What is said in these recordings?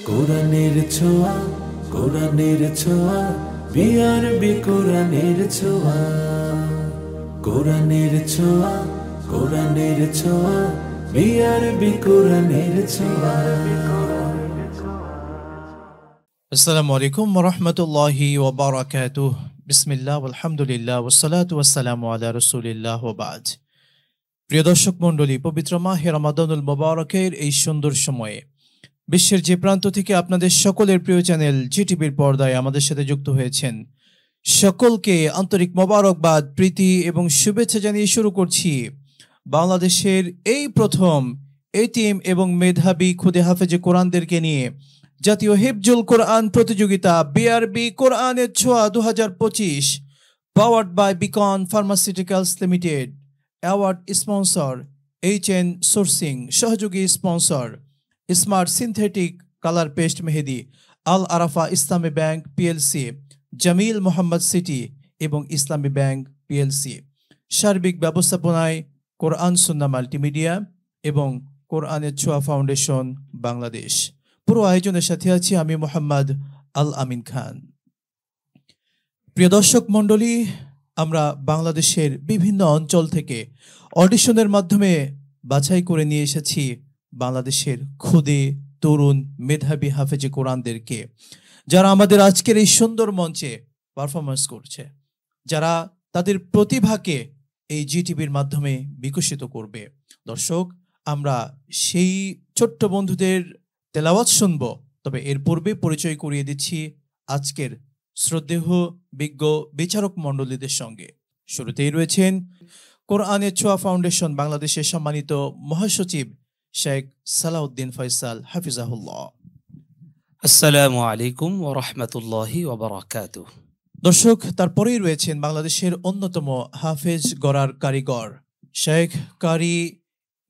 কোরআনের ছোঁয়া, কোরআনের ছোঁয়া, বিআরবি কোরআনের ছোঁয়া, কোরআনের ছোঁয়া, কোরআনের ছোঁয়া, বিআরবি কোরআনের ছোঁয়া। আসসালামু আলাইকুম ওয়া রাহমাতুল্লাহি ওয়া বারাকাতুহু। বিসমিল্লাহ আলহামদুলিল্লাহ ওয়াসসালাতু ওয়াসসালামু আলা রাসূলিল্লাহ ওয়া বা'দ। প্রিয় দর্শক মণ্ডলী, পবিত্র মাহে রমাদানুল মুবারকের এই সুন্দর সময়ে বিশ্বের যে প্রান্ত থেকে আপনাদের সকলের প্রিয় চ্যানেল জিটিভির পর্দায় আমাদের সাথে যুক্ত হয়েছেন, সকলকে আন্তরিক মোবারকবাদ, প্রীতি এবং শুভেচ্ছা জানিয়ে শুরু করছি বাংলাদেশের এই প্রথম এতিম এবং মেধাবী খুদে হাফেজে কোরআনদেরকে নিয়ে জাতীয় হিফজুল কোরআন প্রতিযোগিতা বিআরবি কোরআনের ছোঁয়া 2025, powered by Beacon pharmaceuticals limited, award sponsor HN sourcing, সহযোগী sponsor smart synthetic colour paste mehedi, Al Arafah Islami bank PLC, Jamil Mohammad city এবং ইসলামী ব্যাংক পিএলসি, সার্বিক ব্যবস্থাপনায় কোরআন সুন্নাহ মাল্টিমিডিয়া এবং কোরআনের ছোঁয়া ফাউন্ডেশন বাংলাদেশ। পুরো আয়োজনের সাথে আছি আমি মোহাম্মদ আল আমিন খান। প্রিয় দর্শক মণ্ডলী, আমরা বাংলাদেশের বিভিন্ন অঞ্চল থেকে অডিশনের মাধ্যমে বাছাই করে নিয়ে এসেছি বাংলাদেশের খুদে তরুণ মেধাবী হাফেজে কোরআনদেরকে, যারা আমাদের আজকের এই সুন্দর মঞ্চে পারফরমেন্স করছে, যারা তাদের প্রতিভাকে এই জিটিভির মাধ্যমে বিকশিত করবে। দর্শক, আমরা সেই ছোট্ট বন্ধুদের তেলাওয়াত শুনবো, তবে এর পূর্বে পরিচয় করিয়ে দিচ্ছি আজকের শ্রদ্ধেয় বিজ্ঞ বিচারক মণ্ডলীদের সঙ্গে। শুরুতেই রয়েছেন কোরআনের ছোঁয়া ফাউন্ডেশন বাংলাদেশের সম্মানিত মহাসচিব শেখ সালাউদ্দিন ফয়সাল হাফিজাহুল্লাহ। আসসালামু আলাইকুম ওয়া রাহমাতুল্লাহি ওয়া বারাকাতুহু। দর্শক, তারপরেই রয়েছেন বাংলাদেশের অন্যতম হাফেজ গড়ার কারিগর শেখ কারি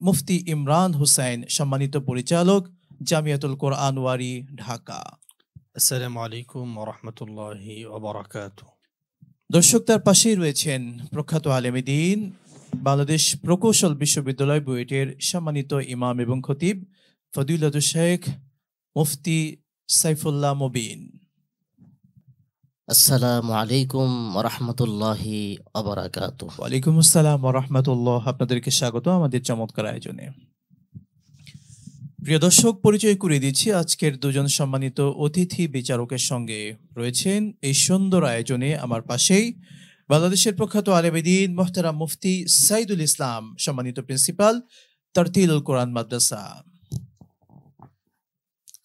মুফতি ইমরান হুসাইন, সম্মানিত পরিচালক জামিয়াতুল কোরআন ওয়ারি, ঢাকা। আসসালামু আলাইকুম ওয়া রাহমাতুল্লাহি ওয়া বারাকাতুহু। দর্শক, তার পাশেই রয়েছেন প্রখ্যাত আলেমে দ্বীন, বাংলাদেশ প্রকৌশল বিশ্ববিদ্যালয় বুয়েটের সম্মানিত ইমাম এবং খতিব ফদিলাতুল শেখ মুফতি সাইফুল্লাহ মুবিন। আসসালামু আলাইকুম ওয়া রাহমাতুল্লাহি ওয়া বারাকাতুহু। ওয়ালাইকুম আসসালাম ওয়া রাহমাতুল্লাহ। আপনাদেরকে স্বাগত আমাদের চমৎকার আয়োজনে। প্রিয় দর্শক, পরিচয় করিয়ে দিচ্ছি আজকের দুজন সম্মানিত অতিথি বিচারকের সঙ্গে। রয়েছেন এই সুন্দর আয়োজনে আমার পাশেই বাংলাদেশের প্রখ্যাত আলেমে দ্বীন মুহতারাম মুফতি সাইদুল ইসলাম, সম্মানিত প্রিন্সিপাল তারতিলুল কোরআন মাদ্রাসা।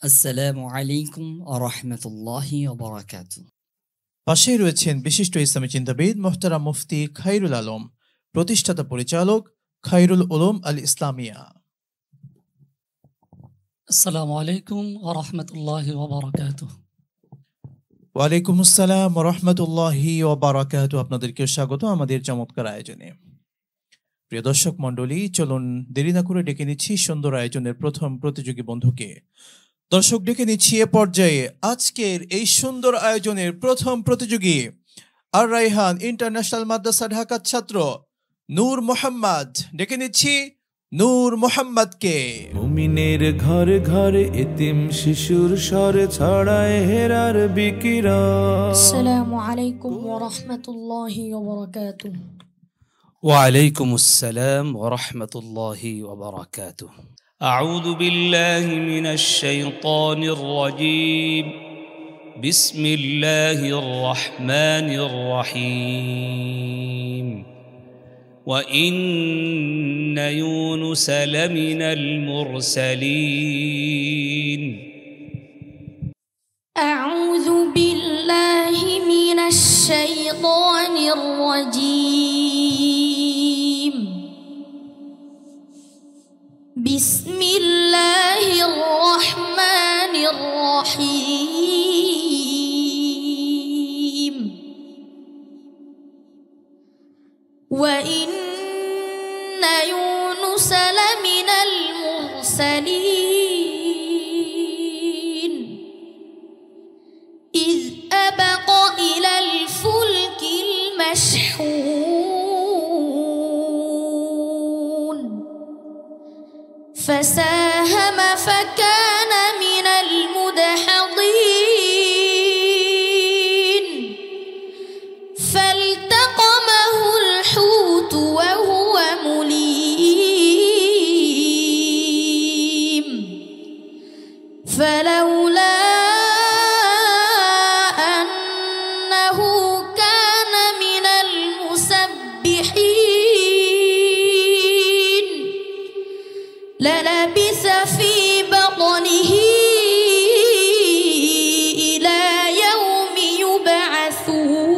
আসসালামু আলাইকুম ওয়া রাহমাতুল্লাহি ওয়া বারাকাতুহু। পাশেই রয়েছেন বিশিষ্ট ইসলামী চিন্তাবিদ মুহতারাম মুফতি খায়রুল আলম, প্রতিষ্ঠাতা পরিচালক খায়রুল উলুম আল ইসলামিয়া। আসসালামু আলাইকুম ওয়া রাহমাতুল্লাহি ওয়া বারাকাতুহু। ওয়ালাইকুম আসসালাম ওয়া রাহমাতুল্লাহি ওয়া বারাকাতুহু। আপনাদেরকে স্বাগত আমাদের চমৎকার আয়োজনে। প্রিয় দর্শক মণ্ডলী, চলুন দেরি না করে ডেকে নিচ্ছি সুন্দর আয়োজনের প্রথম প্রতিযোগী বন্ধুকে। দর্শক, ডেকে নিচ্ছি এ পর্যায়ে আজকের এই সুন্দর আয়োজনের প্রথম প্রতিযোগী আর রাইহান ইন্টারন্যাশনাল মাদ্রাসা ঢাকার ছাত্র নূর মোহাম্মদ। ডেকে নিচ্ছি নূর মোহাম্মদকে। মুমিনের ঘরে ঘরে এতিম শিশুর স্বরে ছড়ায় হেরার বিকিরণ। আসসালামু আলাইকুম ওয়া রাহমাতুল্লাহি ওয়া বারাকাতুহু। ওয়া আলাইকুমুস সালাম ওয়া রাহমাতুল্লাহি ওয়া বারাকাতুহু। আউযু বিল্লাহি মিনাশ শাইতানির রাজীম। বিসমিল্লাহির রাহমানির রাহিম। وإن يونس لمن المرسلين. أعوذ بالله من الشيطان الرجيم. بسم الله الرحمن الرحيم. وإن يونس لمن المرسلين إذ أبق إلى الفلك المشحون فساهم فكان من المدحضين فلولا أنه كان من المسبحين للبث في بطنه إلى يوم يبعثون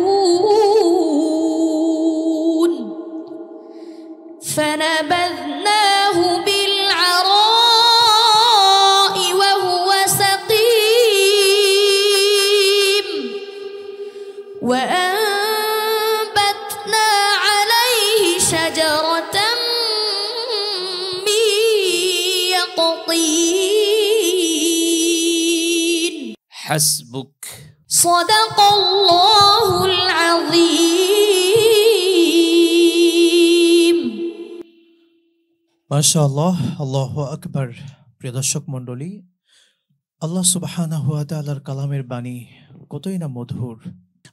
فنبذناه بالعراء وهو سقيم وأنبتنا عليه شجرة من يقطين حسبك. صدق الله العظيم. মাশাআল্লাহ, আল্লাহু আকবার। প্রিয় দর্শক মণ্ডলী, আল্লাহ সুবহানাহু ওয়া তাআলার কালামের বাণী কতই না মধুর।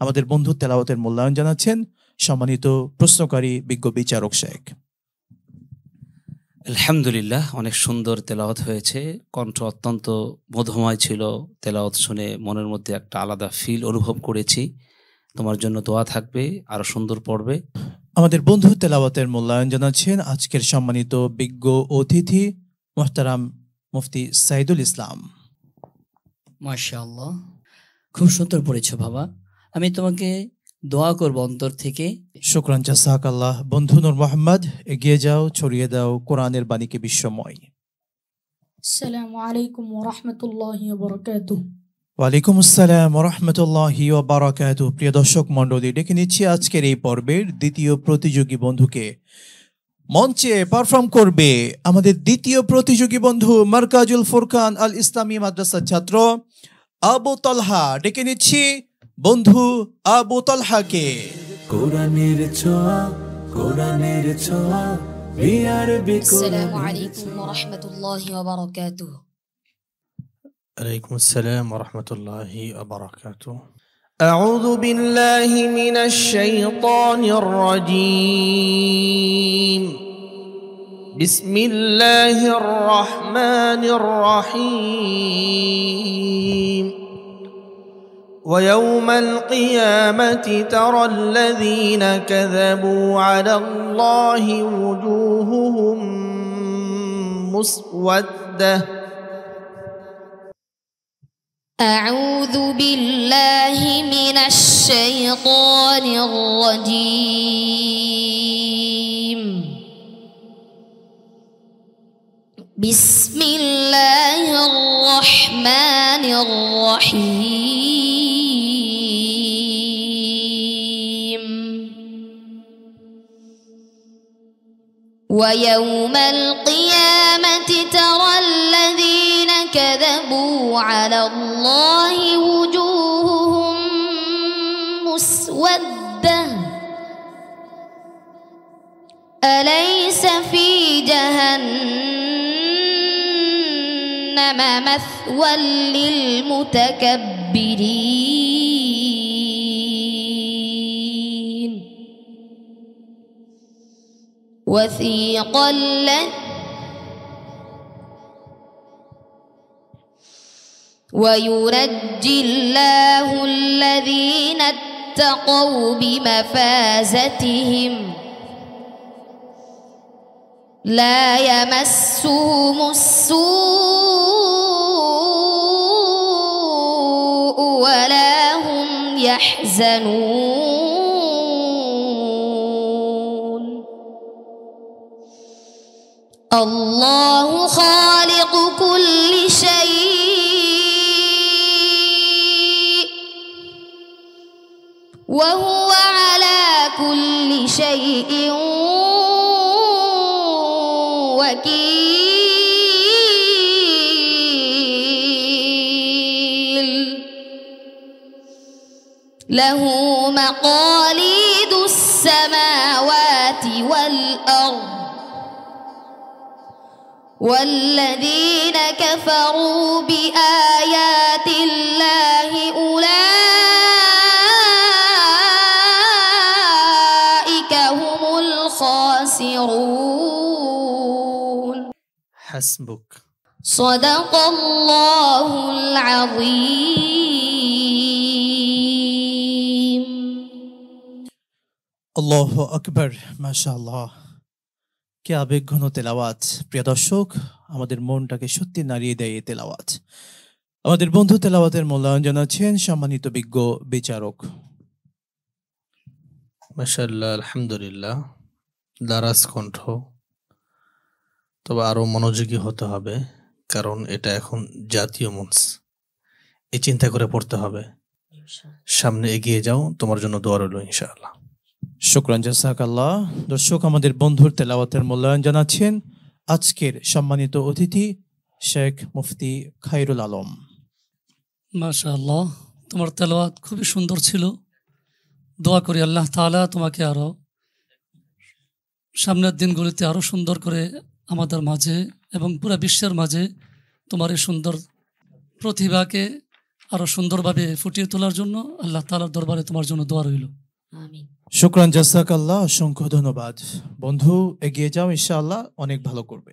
আমাদের বন্ধু তেলাওয়াতের মূল্যায়ন জানাচ্ছেন সম্মানিত প্রশ্নকারী বিজ্ঞ বিচারক শেখ। আলহামদুলিল্লাহ, অনেক সুন্দর তেলাওয়াত হয়েছে। কণ্ঠ অত্যন্ত মধুময় ছিল। তেলাওয়াত শুনে মনের মধ্যে একটা আলাদা ফিল অনুভব করেছি। তোমার জন্য দোয়া থাকবে, আরো সুন্দর পড়বে। আমাদের বন্ধু তেলাওয়াতের মূল্যায়ন জানাচ্ছেন আজকের সম্মানিত বিজ্ঞ অতিথি মুহতারাম মুফতি সাইদুল ইসলাম। মাশাআল্লাহ, খুব সুন্দর পড়েছো বাবা। আমি তোমাকে দোয়া করব অন্তর থেকে। শুকরান, জাযাকাল্লাহ। বন্ধু নূর মোহাম্মদ, এগিয়ে যাও, ছড়িয়ে দাও কোরআনের বাণীকে বিশ্বময়। আসসালামু আলাইকুম ওয়া রাহমাতুল্লাহি ওয়া বারাকাতুহু। ওয়ালাইকুম আসসালাম ওয়া রাহমাতুল্লাহি ওয়া বারাকাতুহু। প্রিয় দর্শক মণ্ডলী, ডেকে নিচ্ছি আজকের এই পর্বের দ্বিতীয় প্রতিযোগী বন্ধুকে। মঞ্চে পারফর্ম করবে আমাদের দ্বিতীয় প্রতিযোগী বন্ধু মারকাজুল ফুরকান আল ইসলামী মাদ্রাসার ছাত্র আবু তালহা। ডেকে নিচ্ছি বন্ধু আবু তালহাকে। কোরআনের ছোঁয়া, কোরআনের ছোঁয়া, বিআরবি আসসালামু কোরআনের আলাইকুম ওয়া রাহমাতুল্লাহি ওয়া বারাকাতুহু। عليكم السلام ورحمة الله وبركاته. أعوذ بالله من الشيطان الرجيم. بسم الله الرحمن الرحيم. ويوم القيامة ترى الذين كذبوا على الله وجوههم مسودة. أعوذ بالله من الشيطان الرجيم. بسم الله الرحمن الرحيم. ويوم القيامة ترى الذين كذبوا على الله وجوههم مسودة. أليس في جهنم مثوى للمتكبرين. وثيق وينجي الله الذين اتقوا بمفازتهم لا يمسهم السوء ولا هم يحزنون. الله خالق كل شيء وهو على كل شيء وكيل. له مقاليد السماوات والأرض والذين كفروا بآيات الله أولئك هم الخاسرون. حسبك. صدق الله العظيم. আল্লাহু আকবার, মাশাআল্লাহ। কি আবেগঘন তেলাওয়াত প্রিয় দর্শক, আমাদের মনটাকে সত্যি নাড়িয়ে দেয় এই তেলাওয়াত। আমাদের বন্ধু তেলাওয়াতের মূল্যায়ন জানাচ্ছেন সম্মানিত বিজ্ঞ বিচারক। মাশাআল্লাহ, আলহামদুলিল্লাহ, দারাজ কণ্ঠ। তবে আরো মনোযোগী হতে হবে, কারণ এটা এখন জাতীয় মঞ্চ, এই চিন্তা করে পড়তে হবে। সামনে এগিয়ে যাও, তোমার জন্য দোয়া রইল ইনশাআল্লাহ। শুকরান, জাযাকাল্লাহ। দর্শক, আমাদের বন্ধুর তেলাওয়াতের মূল্যায়ন জানাচ্ছেন আজকের সম্মানিত অতিথি শেখ মুফতি খায়রুল আলম। মাশাআল্লাহ, তোমার তেলাওয়াত খুবই সুন্দর ছিল। দোয়া করি আল্লাহ তাআলা তোমাকে আরো সামনের দিনগুলিতে আরো সুন্দর করে আমাদের মাঝে এবং পুরো বিশ্বের মাঝে তোমার এই সুন্দর প্রতিভাকে আরো সুন্দরভাবে ফুটিয়ে তোলার জন্য আল্লাহ তাআলার দরবারে তোমার জন্য দোয়া রইল। আমিন। শুকরান, জাযাকাল্লাহ, অসংখ্য ধন্যবাদ। বন্ধু এগিয়ে যাও, ইনশাআল্লাহ অনেক ভালো করবে।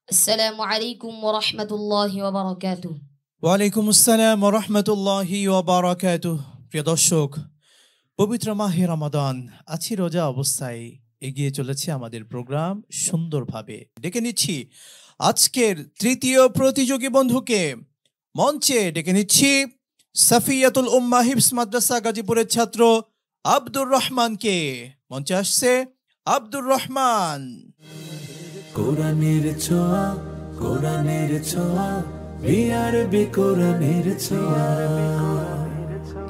আসসালামু আলাইকুম ওয়া রাহমাতুল্লাহি ওয়া বারাকাতুহু। ওয়ালাইকুম আসসালাম ওয়া রাহমাতুল্লাহি ওয়া বারাকাতুহু। প্রিয় দর্শক, পবিত্র মাহে রমাদান আছি রোজা অবস্থায় এগিয়ে চলেছে আমাদের প্রোগ্রাম সুন্দরভাবে। ডেকে নিচ্ছি আজকের তৃতীয় প্রতিযোগী বন্ধুকে। মঞ্চে ডেকে নিচ্ছি সাফিয়াতুল উম্মাহ হিফজ মাদ্রাসা গাজীপুরের ছাত্র আব্দুর রহমানকে। মঞ্চে আসছে আব্দুর রহমান। কোরআনের ছোঁয়া, কোরআনের ছোঁয়া, বিআরবি কোরআনের ছোঁয়া।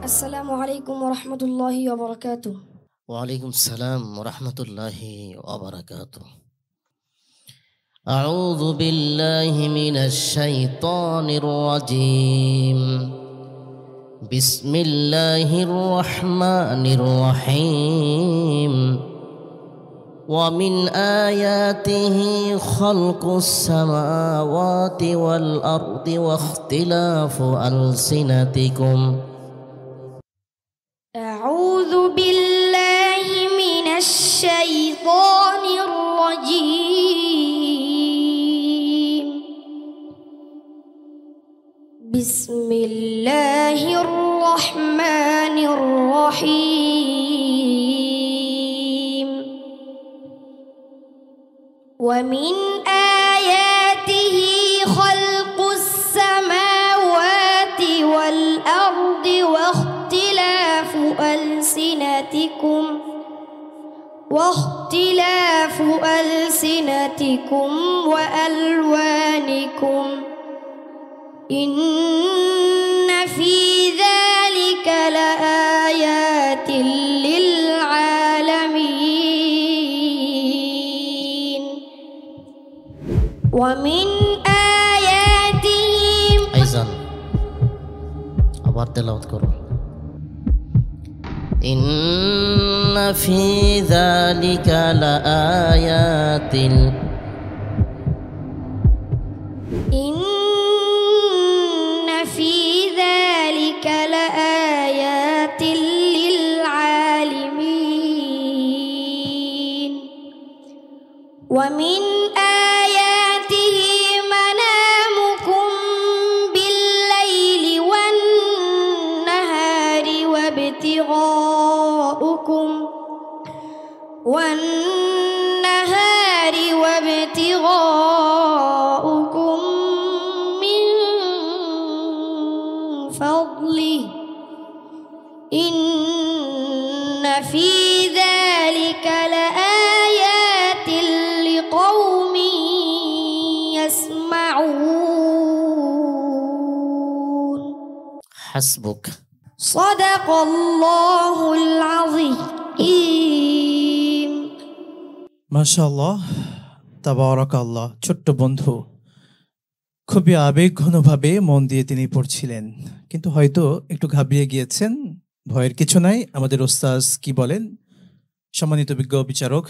আসসালামু আলাইকুম ওয়া রাহমাতুল্লাহি ওয়া বারাকাতুহু। ওয়ালাইকুম সালাম ওয়া রাহমাতুল্লাহি ওয়া বারাকাতুহু। আউযু বিল্লাহি মিনাশ শাইতানির রাজীম। বিসমিল্লাহির রহমানির রহিম। ومن آياته خلق السماوات والأرض واختلاف ألسنتكم. أعوذ بالله من الشيطان الرجيم. بسم الله الرحمن الرحيم. ومن آياته خلق السماوات والأرض واختلاف ألسنتكم وألوانكم إن في ذلك لآيات للعالمين. ومن آياته আইজান আবার তেলাওয়াত করো। إن في ذلك لآيات إن في ذلك لآيات للعالمين. ومن آياته منامكم بالليل والنهار وابتغاؤكم من فضله إن في ذلك لآيات لقوم يسمعون. حسبك. صدق الله العظيم. মাশাআল্লাহ, তাবারাকাল্লাহ। ছোট্ট বন্ধু খুবই আবেগঘনভাবে মন দিয়ে তিনি পড়ছিলেন, কিন্তু হয়তো একটু ঘাবড়িয়ে গিয়েছেন। ভয়ের কিছু নাই। আমাদের ওস্তাজ কি বলেন? সম্মানিত বিজ্ঞ বিচারক,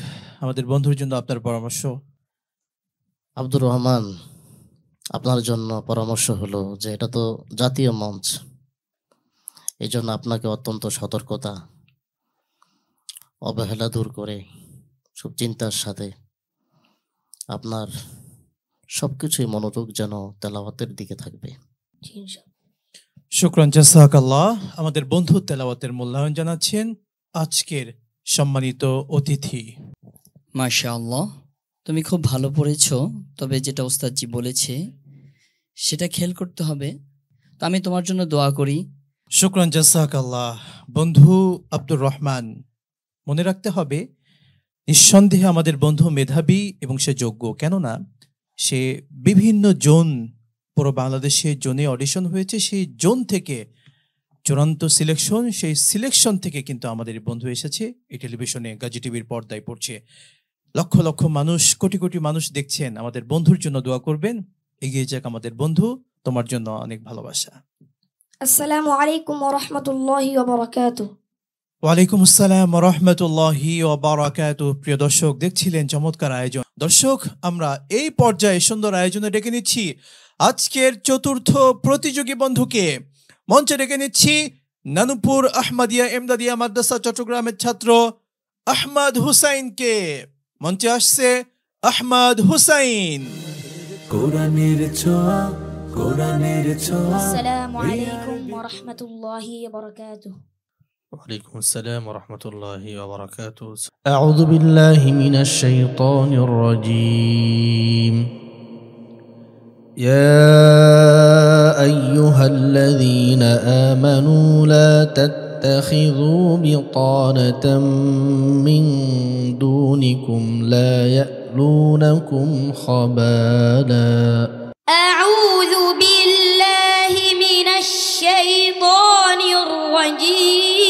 আমাদের বন্ধুর জন্য আপনার পরামর্শ। আব্দুর রহমান, আপনার জন্য পরামর্শ হলো যে এটা তো জাতীয় মঞ্চ, এই জন্য আপনাকে অত্যন্ত সতর্কতা, অবহেলা দূর করে সব চিন্তার সাথে আপনার সবকিছুই মনোযোগ যেন তেলাওয়াতের দিকে থাকবে। শুকরান জাযাকাল্লাহ। আমাদের বন্ধু তেলাওয়াতের মূল্যায়ন জানাচ্ছেন আজকের সম্মানিত অতিথি। মাশাআল্লাহ, তুমি খুব ভালো পড়েছো, তবে যেটা ওস্তাদজি বলেছে সেটা খেয়াল করতে হবে। তো আমি তোমার জন্য দোয়া করি। শুকরান জাযাকাল্লাহ। বন্ধু আব্দুর রহমান, মনে রাখতে হবে নিঃসন্দেহে আমাদের বন্ধু মেধাবী এবং সে যোগ্য, কেননা সে বিভিন্ন জোন, পুরো বাংলাদেশে জোনে অডিশন হয়েছে, সেই জোন থেকে চূড়ান্ত সিলেকশন, সেই সিলেকশন থেকে কিন্তু আমাদের বন্ধু এসেছে এই টেলিভিশনে, গাজী টিভির পর্দায় পড়ছে। লক্ষ লক্ষ মানুষ, কোটি কোটি মানুষ দেখছেন। আমাদের বন্ধুর জন্য দোয়া করবেন, এগিয়ে যাক আমাদের বন্ধু। তোমার জন্য অনেক ভালোবাসা। আসসালামু আলাইকুম ওয়া রাহমাতুল্লাহি ওয়া বারাকাতুহু। ওয়ালাইকুম আসসালাম ওয়া রাহমাতুল্লাহি ওয়া বারাকাতুহু। প্রিয় দর্শক, দেখছিলেন চমৎকার আয়োজন। দর্শক, আমরা এই পর্যায়ে সুন্দর আয়োজনে ডেকে নিচ্ছি আজকের চতুর্থ প্রতিযোগী বন্ধুকে। মঞ্চে ডেকে নিচ্ছি নানুপুর আহমদিয়া এমদাদিয়া মাদ্রাসা চট্টগ্রামের ছাত্র আহমদ হুসাইনকে। মঞ্চে আসছে আহমদ হুসাইন। কোরআনের ছোঁয়া, কোরআনের ছোঁয়া। আসসালামু আলাইকুম ওয়া রাহমাতুল্লাহি ওয়া বারাকাতুহু। وعليكم السلام ورحمة الله وبركاته. أعوذ بالله من الشيطان الرجيم. يا أيها الذين آمنوا لا تتخذوا بطانة من دونكم لا يألونكم خبالا. أعوذ بالله من الشيطان الرجيم.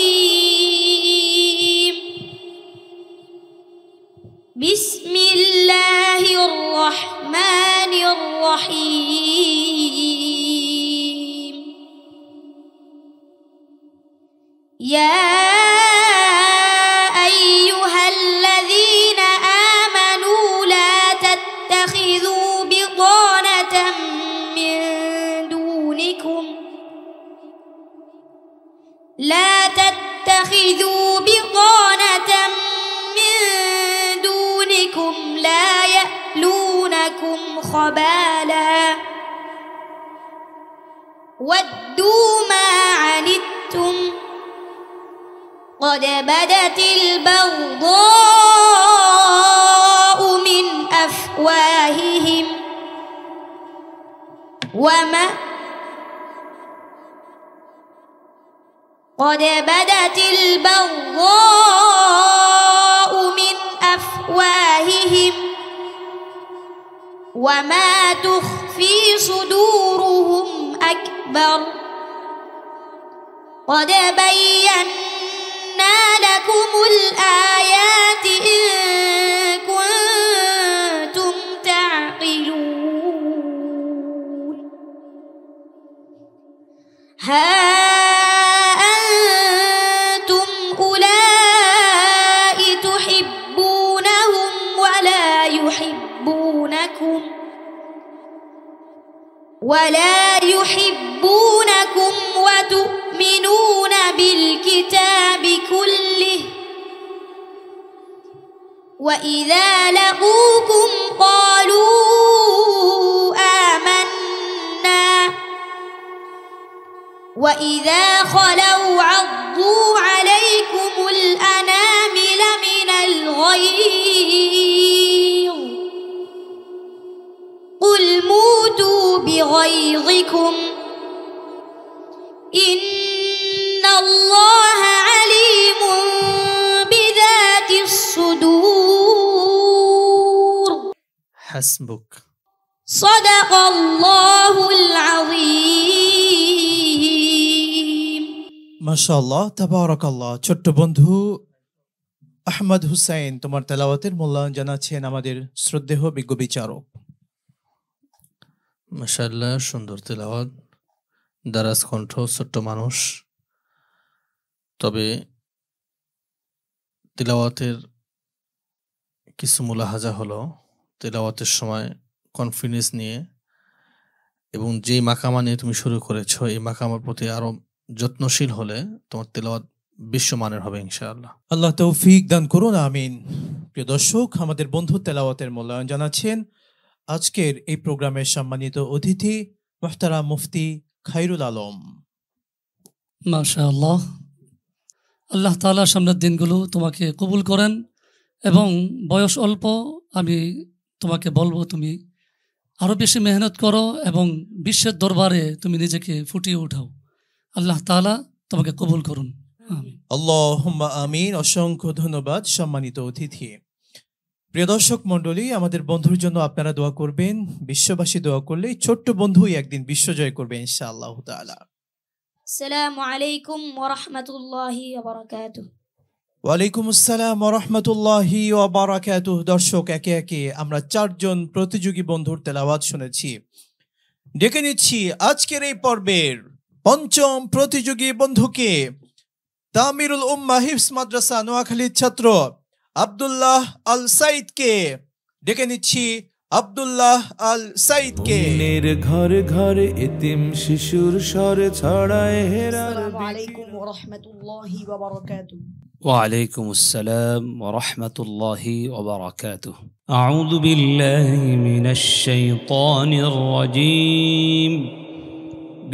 بسم الله الرحمن الرحيم. يا أيها الذين آمنوا لا تتخذوا بطانة من دونكم لا تتخذوا بطانة من دونكم لا يألونكم خبالا ودوا ما عنتم قد بدت البغضاء من أفواههم قد بدت البغضاء من أفواههم وما تخفي صدورهم أكبر قد بينا لكم الآيات إن كنتم تعقلون. ها أنتم أولئك تحبونهم ولا يحبونكم وتؤمنون بالكتاب كله وإذا لقوكم قالوا آمنا وإذا خلوا عضوا عليكم الأنامل من الغيظ قل موتوا بغيظكم إن الله عليم بذات الصدور. حسبك. صدق الله العظيم. মাশাআল্লাহ, তাবারাকাল্লাহ। ছোট্ট বন্ধু আহমদ হুসাইন, তোমার তেলাওয়াতের মূল্যায়ন জানাচ্ছেন আমাদের শ্রদ্ধেয় বিজ্ঞ বিচারক। মাশাআল্লাহ, সুন্দর তেলাওয়াত, দারাজ কণ্ঠ, ছোট্ট মানুষ। তবে তেলাওয়াতের কিছু মুলাহাজা হলো, তেলাওয়াতের সময় কনফিডেন্স নিয়ে এবং যেই মাকামা নিয়ে তুমি শুরু করেছো এই মাকামার প্রতি আরো যত্নশীল হলে তোমার তেলাওয়াত বিশ্বমানের হবে ইনশাআল্লাহ। আল্লাহ তৌফিক দান করুন, আমিন। প্রিয় দর্শক, আমাদের বন্ধু তেলাওয়াতের মূল্যায়ন জানাচ্ছেন আজকের এই প্রোগ্রামের সম্মানিত অতিথি মুহতারাম মুফতি খায়রুল আলম। মাশাআল্লাহ, আল্লাহ তাআলা সামনের দিনগুলো তোমাকে কবুল করেন এবং বয়স অল্প, আমি তোমাকে বলবো তুমি আরও বেশি মেহনত করো এবং বিশ্বের দরবারে তুমি নিজেকে ফুটিয়ে উঠাও। আল্লাহ তাআলা তোমাকে কবুল করুন। আমিন। আল্লাহুম্মা আমিন। অসংখ্য ধন্যবাদ সম্মানিত অতিথি। প্রিয় দর্শক মণ্ডলী, আমাদের বন্ধুর জন্য আপনারা দোয়া করবেন। বিশ্ববাসী দোয়া করলে ছোট্ট বন্ধুই একদিন বিশ্বজয় করবে ইনশাআল্লাহ তাআলা। আসসালামু আলাইকুম ওয়া রাহমাতুল্লাহি ওয়া বারাকাতুহু। ওয়ালাইকুম আসসালাম ওয়া রাহমাতুল্লাহি ওয়া বারাকাতুহু। দর্শক, একে একে আমরা 4 জন প্রতিযোগী বন্ধুর তেলাওয়াত শুনেছি। ডেকে নিচ্ছি আজকের এই পর্বের 5ম প্রতিযোগী বন্ধুকে, তামিরুল উম্মাহ হিফজ মাদ্রাসা নোয়াখালীর ছাত্র আব্দুল্লাহ আল সাইদকে। ডেকে নিচ্ছি আব্দুল্লাহ আল সাইদকে। মুমিনের ঘর ঘর এতিম শিশুর স্বর ছড়ায় হেরার আসসালামু আলাইকুম ওয়া রাহমাতুল্লাহি ওয়া বারাকাতুহু। وعليكم السلام ورحمة الله وبركاته. أعوذ بالله من الشيطان الرجيم.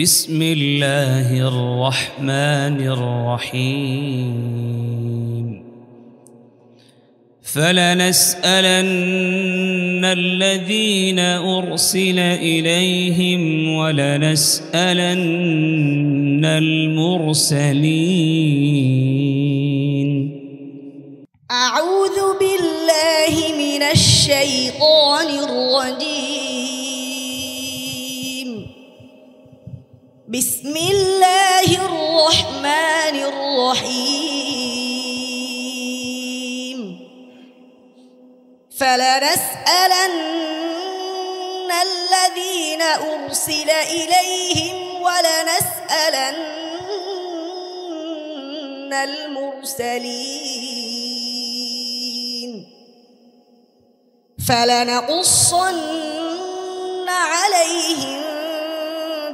بسم الله الرحمن الرحيم. فلنسألن الذين أرسل إليهم ولنسألن المرسلين. أعوذ بالله من الشيطان الرجيم. بسم الله الرحمن الرحيم. فلنسألن الذين أرسل إليهم ولنسألن المرسلين. فلنقصن عليهم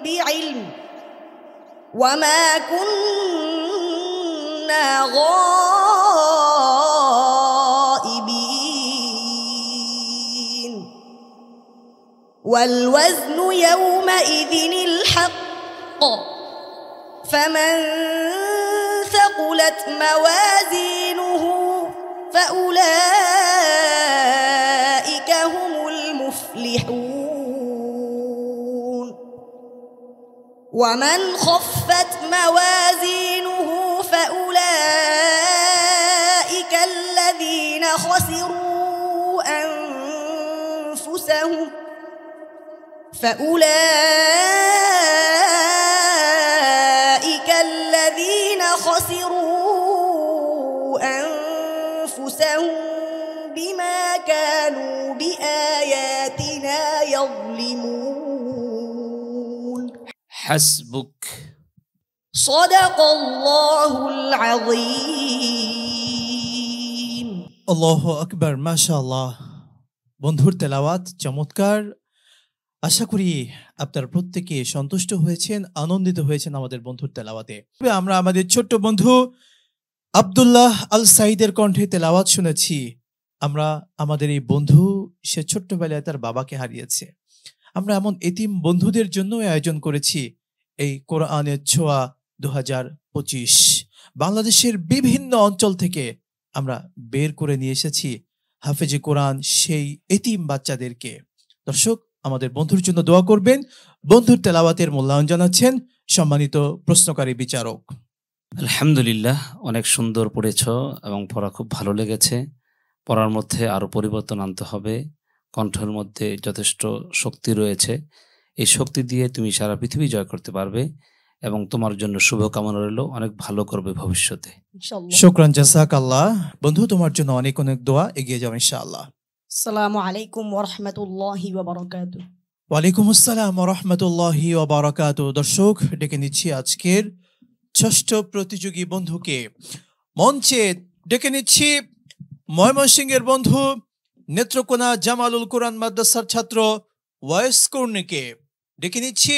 بعلم وما كنا غائبين. والوزن يومئذ الحق. فمن ثقلت موازينه فأولئك هم المفلحون. ومن خفت موازينه فأولئك الذين خسروا أنفسهم بما كانوا بآياتنا يظلمون. حسبك. صدق الله العظيم. আল্লাহু আকবার। মাশাআল্লাহ, বন্ধুর তেলাওয়াত চমৎকার। আশা করি আপনারা প্রত্যেকে সন্তুষ্ট হয়েছেন, আনন্দিত হয়েছেন আমাদের বন্ধুর তেলাওয়াতে। আমরা আমাদের ছোট্ট বন্ধু আব্দুল্লাহ আল সাইদের কণ্ঠে তেলাওয়াত শুনেছি। আমরা আমাদের এই বন্ধু, সে ছোট্টবেলায় তার বাবাকে হারিয়েছে। আমরা এমন এতিম বন্ধুদের জন্য আয়োজন করেছি এই কোরআনের ছোঁয়া 2025। বাংলাদেশের বিভিন্ন অঞ্চল থেকে আমরা বের করে নিয়ে এসেছি হাফেজে কোরআন সেই এতিম বাচ্চাদেরকে। দর্শক, আমাদের বন্ধুর জন্য দোয়া করবেন। বন্ধুর তেলাওয়াতের মূল্যায়ন জানাচ্ছেন সম্মানিত প্রশ্নকারী বিচারক। আলহামদুলিল্লাহ, অনেক সুন্দর পড়েছ এবং পড়া খুব ভালো লেগেছে। পড়ার মধ্যে আরো পরিবর্তন আনতে হবে। কণ্ঠের মধ্যে যথেষ্ট শক্তি রয়েছে। এই শক্তি দিয়ে তুমি সারা পৃথিবী জয় করতে পারবে এবং তোমার জন্য শুভকামনা রইল, অনেক ভালো করবে ভবিষ্যতে। শুকরান, জাযাকাল্লাহ। বন্ধু, তোমার জন্য অনেক অনেক দোয়া, এগিয়ে যাও ইনশাআল্লাহ। আসসালামু আলাইকুম ওয়া রাহমাতুল্লাহি ওয়া বারাকাতুহু। ওয়ালাইকুম আসসালাম ওয়া রাহমাতুল্লাহি ওয়া বারাকাতুহু। দর্শক, ডেকে নিচ্ছি আজকের 6ষ্ঠ প্রতিযোগী বন্ধুকে। মঞ্চে ডেকে নিচ্ছি ময়মনসিংহের বন্ধু নেত্রকোনা জামালুল কোরআন মাদ্রাসার ছাত্র ওয়াইস কর্ণীকে। ডেকে নিচ্ছি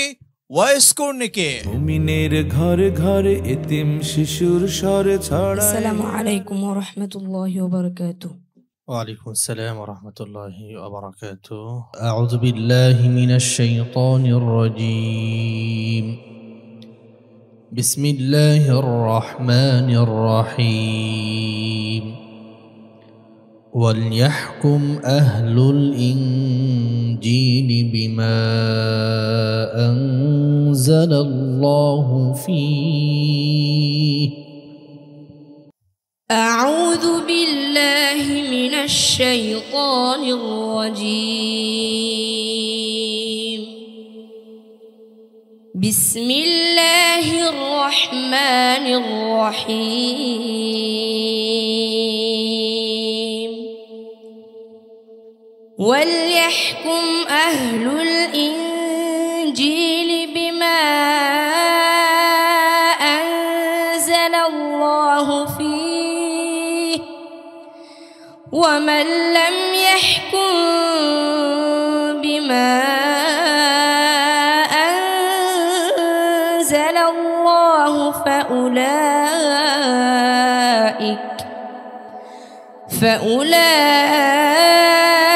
ওয়াইস কর্ণীকে। মুমিনের ঘর ঘর এতিম শিশুর স্বর ছড়ায়। আসসালামু আলাইকুম ওয়া রাহমাতুল্লাহি ওয়া বারাকাতুহু। وعليكم السلام ورحمة الله وبركاته. أعوذ بالله من الشيطان الرجيم. بسم الله الرحمن الرحيم وليحكم أهل الإنجيل بما أنزل الله فيه أعوذ بالله من الشيطان الرجيم بسم الله الرحمن الرحيم وليحكم أهل الإنجيل بما أنزل الله فيه ومن لم يحكم بما أنزل الله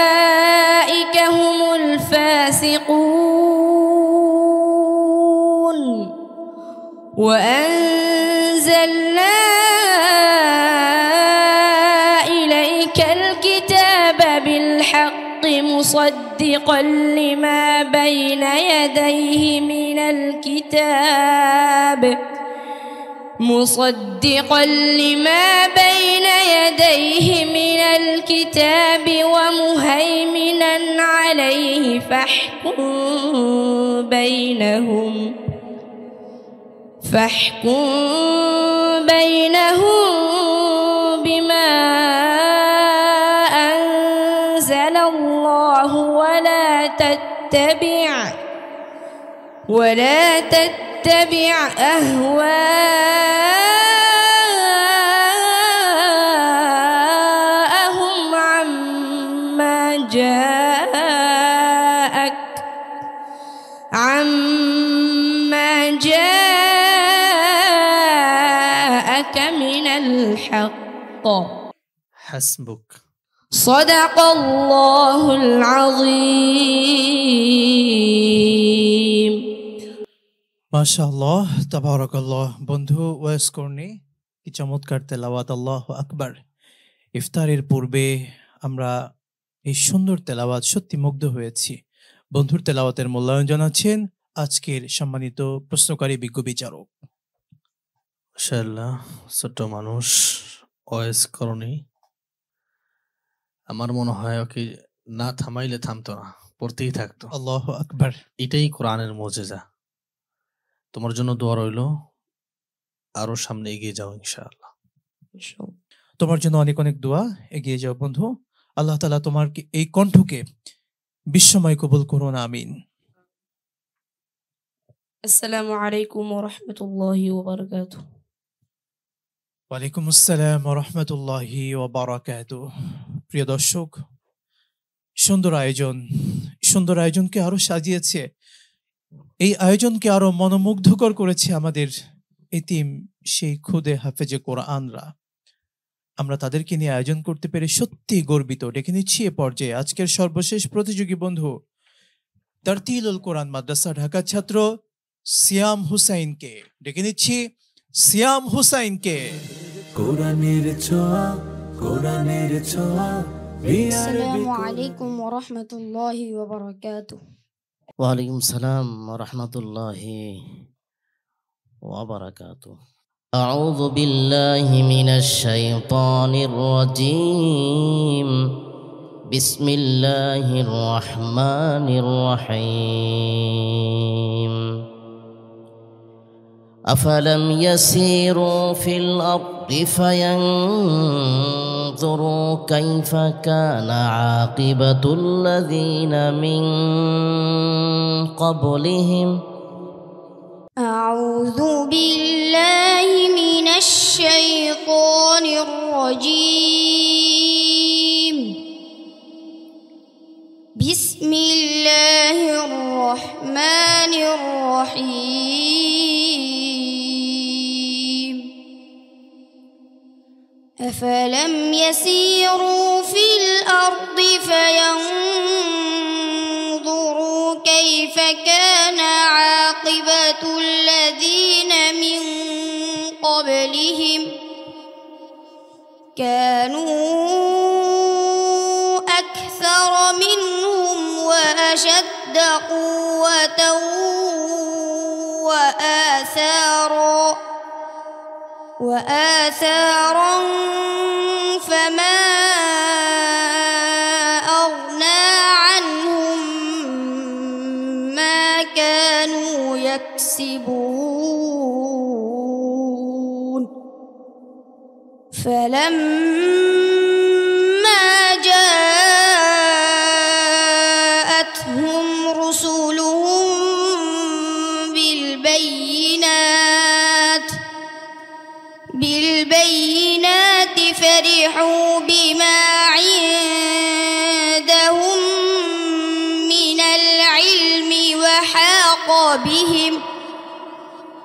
فأولئك هم الفاسقون وأنزلنا إليك الكتاب بالحق مصدقا لما بين يديه من الكتاب ومهيمنا عليه فاحكم بينهم بما أنزل الله ولا تتبع أهواءهم عما جاءك من الحق حسبك صدق الله العظيم মাশাআল্লাহ তাবারাকাল্লাহ। বন্ধু ওয়েস কর্নি, কি চমৎকার তেলাওয়াত, আল্লাহু আকবার। ইফতারের পূর্বে আমরা এই সুন্দর তেলাওয়াত সত্যি মুগ্ধ হয়েছি। বন্ধুর তেলাওয়াতের মূল্যায়ন জানাচ্ছেন আজকের সম্মানিত প্রশ্নকারী বিজ্ঞ বিচারক। মাশাআল্লাহ, ছোট্ট মানুষ ওয়েস করনি, আমার মনে হয় ওকে না থামাইলে থামতো না, পড়তেই থাকতো। আল্লাহু আকবার। এটাই কোরআনের মুজিজা। তোমার জন্য দোয়া রইল, আরো সামনে এগিয়ে যাও ইনশাআল্লাহ। তোমার জন্য অনেক অনেক দোয়া, এগিয়ে যাও বন্ধু। আল্লাহ তাআলা তোমার এই কণ্ঠকে বিশ্বময় কবুল করুন, আমিন। আসসালামু আলাইকুম ওয়া রাহমাতুল্লাহি ওয়া বারাকাতুহু। ওয়ালাইকুম আসসালাম ওয়া রাহমাতুল্লাহি ওয়া বারাকাতুহু। প্রিয় দর্শক, সুন্দর আয়োজনকে আরো সাজিয়েছে, এই আয়োজনকে আরো মনোমুগ্ধকর করেছে আমাদের এতিম সেই খুদে হাফেজে কোরআনরা। আমরা তাদেরকে নিয়ে আয়োজন করতে পেরে সত্যি গর্বিত। ডেকে নিচ্ছি এ পর্যায়ে আজকের সর্বশেষ প্রতিযোগী বন্ধু, তারতিলুল কোরআন মাদ্রাসা ঢাকা ছাত্র সিয়াম হুসাইনকে। ডেকে নিচ্ছি সিয়াম হুসাইনকে। কোরআনের ছোঁয়া, কোরআনের ছোঁয়া। আসসালামু আলাইকুম ওয়া রাহমাতুল্লাহি ওয়া বারাকাতুহু। ওয়ালাইকুম সালাম ওয়া রাহমাতুল্লাহি ওয়া বারাকাতুহু। أعوذ بالله من الشيطان الرجيم بسم الله الرحمن الرحيم أفلم يسيروا في الأرض فينظروا كيف كان عاقبة الذين من قبلهم أعوذ بالله من الشيطان الرجيم بسم الله الرحمن الرحيم أفلم يسيروا في الأرض فينظروا كيف كان عاقبة الذين من كانوا أكثر منهم وأشد قوة وآثارا فما أغنى عنهم ما كانوا يكسبون فلما جاءتهم رسلهم بالبينات فرحوا بما عندهم من العلم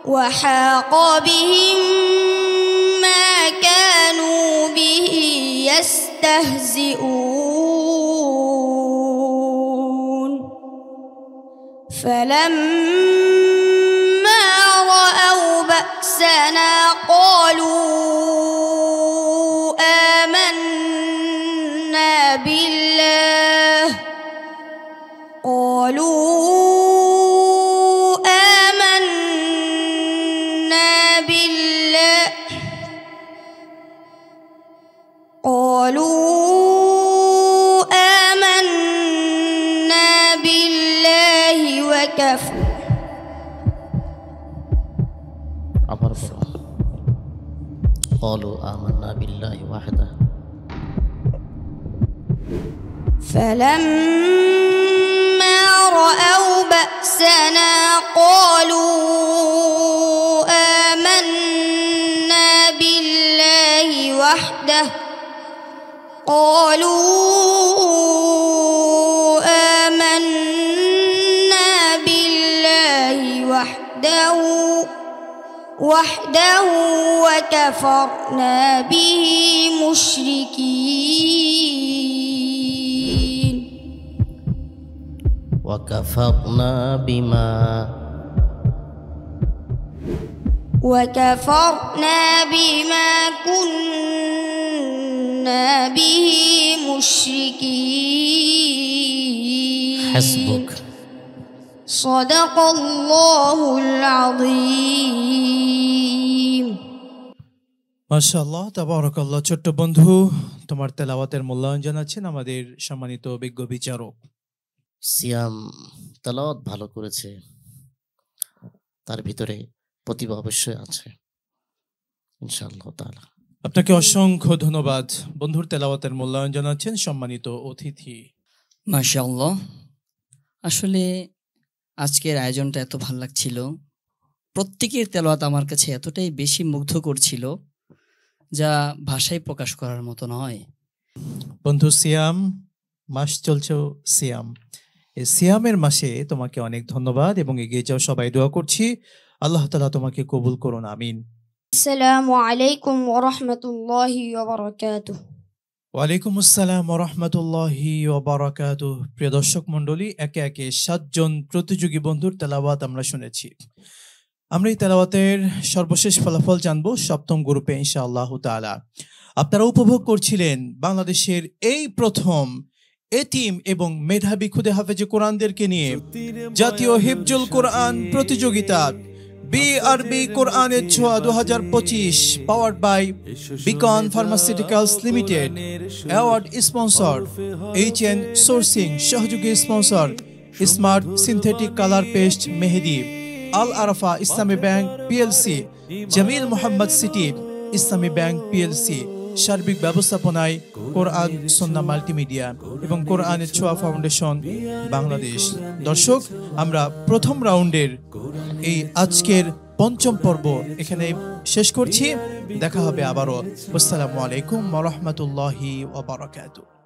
وحاق بهم ما كانوا به يستهزئون فلما رأوا بأسنا قالوا آمنا بالله وكفروا قالوا آمنا بالله وحده فلما رأوا بأسنا قالوا آمنا بالله وحده وكفرنا به مشركين وكفرنا بما كنا به مشركين حسبك صدق الله العظيم মাশাআল্লাহ তাবারাকাল্লাহ। ছোট্ট বন্ধু, তোমার তেলাওয়াতের মূল্যায়ন জানাচ্ছেন আমাদের সম্মানিত বিজ্ঞ বিচারক। সিয়াম তেলাওয়াত ভালো করেছে, তার ভিতরে প্রতিভা অবশ্যই আছে ইনশাআল্লাহ তাআলা। আপনাকে অসংখ্য ধন্যবাদ। বন্ধুর তেলাওয়াতের মূল্যায়ন জানাচ্ছেন সম্মানিত অতিথি। মাশাআল্লাহ, আসলে আজকের আয়োজনটা এত ভালো লাগছিল, প্রত্যেকের তেলাওয়াত আমার কাছে এতটাই বেশি মুগ্ধ করছিল যা ভাষায় প্রকাশ করার মতো নয়। বন্ধু, সিয়াম মাস চলছে, সিয়াম, এই সিয়ামের মাসে তোমাকে অনেক ধন্যবাদ এবং এগিয়ে যাও, সবাই দোয়া করছি আল্লাহ তাআলা তোমাকে কবুল করুন, আমিন। আসসালামু আলাইকুম ওয়া রাহমাতুল্লাহি ওয়া বারাকাতুহু। ওয়ালাইকুম আসসালাম ওয়া রাহমাতুল্লাহি ওয়া বারাকাতুহু। প্রিয় দর্শক মণ্ডলী, একে একে 7 জন প্রতিযোগী বন্ধুর তেলাওয়াত আমরা শুনেছি। আমরা এই তেলাওয়াতের সর্বশেষ ফলাফল জানবো 7ম গ্রুপে ইনশাআল্লাহ তাআলা। আপনারা উপভোগ করছিলেন বাংলাদেশের এই প্রথম এতিম এবং মেধাবী খুদে হাফেজে কোরআনদেরকে নিয়ে জাতীয় হিফজুল কোরআন প্রতিযোগিতা বিআরবি কোরআনের ছোঁয়া 2025 powered by Beacon pharmaceuticals limited. Award sponsor HN sourcing, সহযোগী sponsor smart synthetic colour paste mehedi, Al Arafah Islami bank PLC, Jamil Mohammad city Islami bank PLC. সার্বিক ব্যবস্থাপনায় কোরআন সুন্নাহ মাল্টিমিডিয়া এবং কোরআনের ছোঁয়া ফাউন্ডেশন বাংলাদেশ। দর্শক, আমরা প্রথম রাউন্ডের এই আজকের 5ম পর্ব এখানে শেষ করছি। দেখা হবে আবারও। আসসালামু আলাইকুম ওয়া রাহমাতুল্লাহি ওয়া বারাকাতুহু।